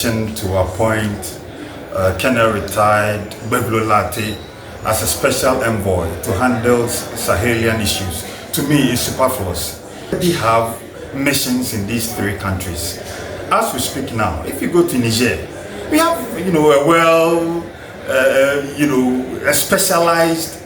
To appoint Colonel retired Gbevlo-Lartey as a special envoy to handle Sahelian issues, to me is superfluous. We have missions in these three countries. As we speak now, if you go to Niger, we have a specialized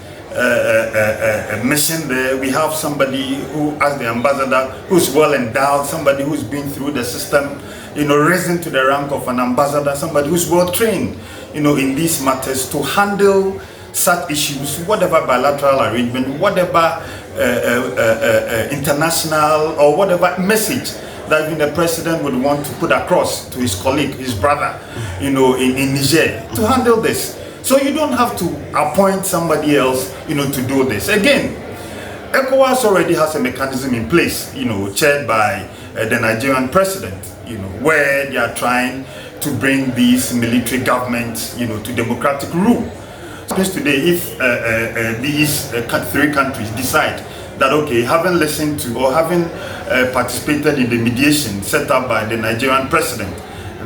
mission there. We have somebody who, as the ambassador, who's well endowed, somebody who's been through the system, risen to the rank of an ambassador, somebody who's well trained, in these matters to handle such issues, whatever bilateral arrangement, whatever international or whatever message that even the president would want to put across to his colleague, his brother, in Niger, to handle this. So you don't have to appoint somebody else, to do this. Again, ECOWAS already has a mechanism in place, chaired by the Nigerian president, where they are trying to bring these military governments, to democratic rule. Today, if these three countries decide that, okay, having listened to or having participated in the mediation set up by the Nigerian president,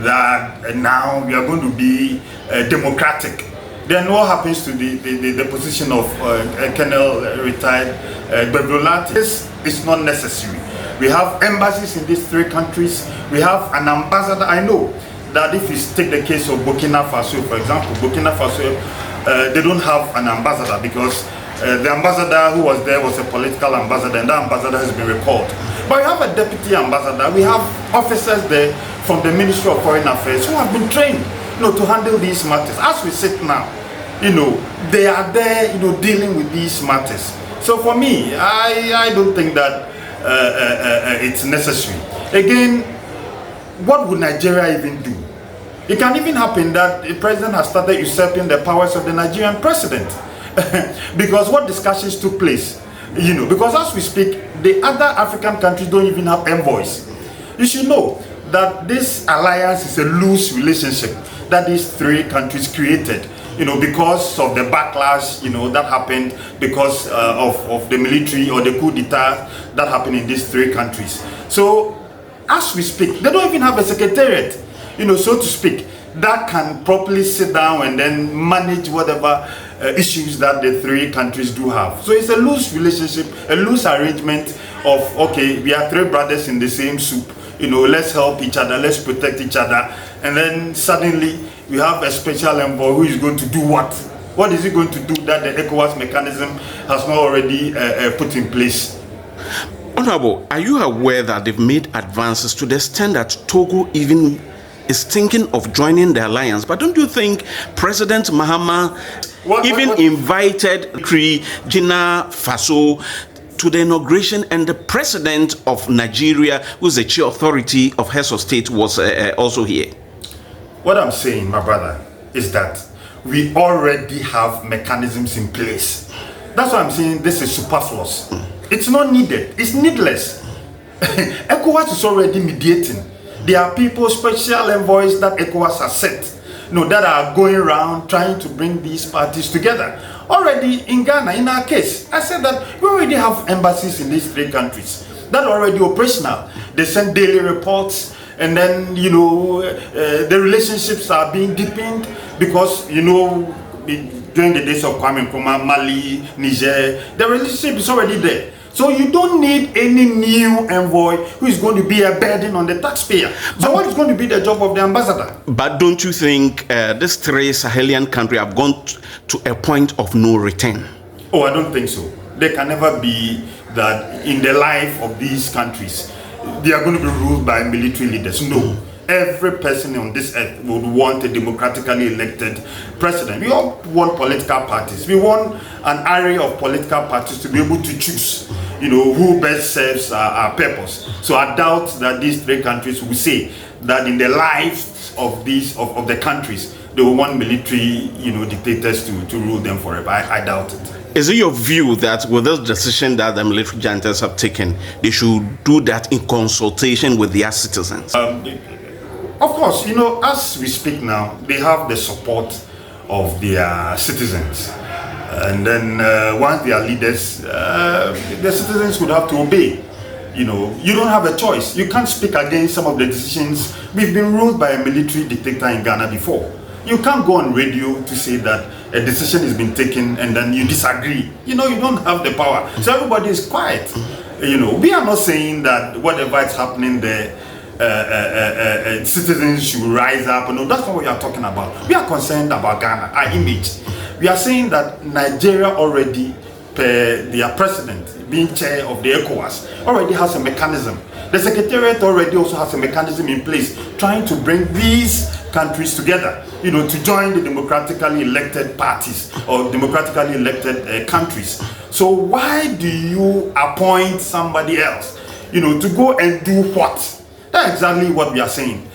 that now we are going to be democratic, then what happens to the position of Colonel retired Gbevlo-Lartey? This is not necessary. We have embassies in these three countries. We have an ambassador. I know that if you take the case of Burkina Faso, for example, Burkina Faso, they don't have an ambassador because the ambassador who was there was a political ambassador, and that ambassador has been recalled. But we have a deputy ambassador. We have officers there from the Ministry of Foreign Affairs who have been trained, to handle these matters. As we sit now, they are there, dealing with these matters. So for me, I don't think that it's necessary. Again, what would Nigeria even do? It can even happen that the president has started usurping the powers of the Nigerian president. Because what discussions took place, because as we speak, the other African countries don't even have envoys. You should know that this alliance is a loose relationship that these three countries created, because of the backlash, that happened because of the military or the coup d'etat that happened in these three countries. So, as we speak, they don't even have a secretariat, so to speak, that can properly sit down and then manage whatever issues that the three countries do have. So it's a loose relationship, a loose arrangement of, okay, we are three brothers in the same soup, let's help each other, let's protect each other, and then suddenly we have a special envoy who is going to do what? What is he going to do that the ECOWAS mechanism has not already put in place? Honorable, are you aware that they've made advances to the extent that Togo even is thinking of joining the alliance? But don't you think President Mahama invited Burkina Faso to the inauguration, and the president of Nigeria, who's the chief authority of heads of state, was also here? What I'm saying, my brother, is that we already have mechanisms in place. That's why I'm saying this is superfluous. It's not needed. It's needless. ECOWAS is already mediating. There are people, special envoys that ECOWAS has set, that are going around trying to bring these parties together. Already in Ghana, in our case, I said that we already have embassies in these three countries that are already operational. They send daily reports, and then, the relationships are being deepened because, during the days of Kwame Nkrumah, Mali, Niger, the relationship is already there. So you don't need any new envoy who is going to be a burden on the taxpayer. So what is going to be the job of the ambassador? But don't you think these three Sahelian countries have gone to a point of no return? Oh, I don't think so. There can never be that in the life of these countries, they are going to be ruled by military leaders. No. Every person on this earth would want a democratically elected president. We all want political parties. We want an array of political parties to be able to choose, who best serves our purpose. So I doubt that these three countries will say that in the lives of the countries, they will want military, dictators to rule them forever. I doubt it. Is it your view that with this decision that the military juntas have taken, they should do that in consultation with their citizens? Of course, as we speak now, they have the support of their citizens. And then once they are leaders, the citizens would have to obey. You know, you don't have a choice. You can't speak against some of the decisions. We've been ruled by a military dictator in Ghana before. You can't go on radio to say that a decision has been taken and then you disagree. You know, you don't have the power. So everybody is quiet. You know, we are not saying that whatever is happening there, citizens should rise up. No, that's not what we are talking about. We are concerned about Ghana, our image. We are saying that Nigeria already, their president, being chair of the ECOWAS, already has a mechanism. The Secretariat already also has a mechanism in place trying to bring these countries together, you know, to join the democratically elected parties or democratically elected countries. So why do you appoint somebody else, you know, to go and do what? That's exactly what we are saying.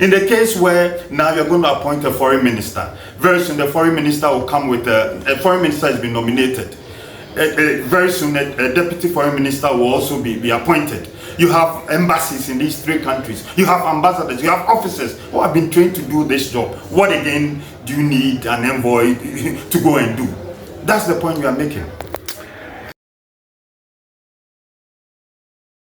In the case where now you're going to appoint a foreign minister, very soon the foreign minister will come with a foreign minister has been nominated. Very soon a deputy foreign minister will also be appointed. You have embassies in these 3 countries. You have ambassadors. You have officers who have been trained to do this job. What again do you need an envoy to go and do? That's the point we are making.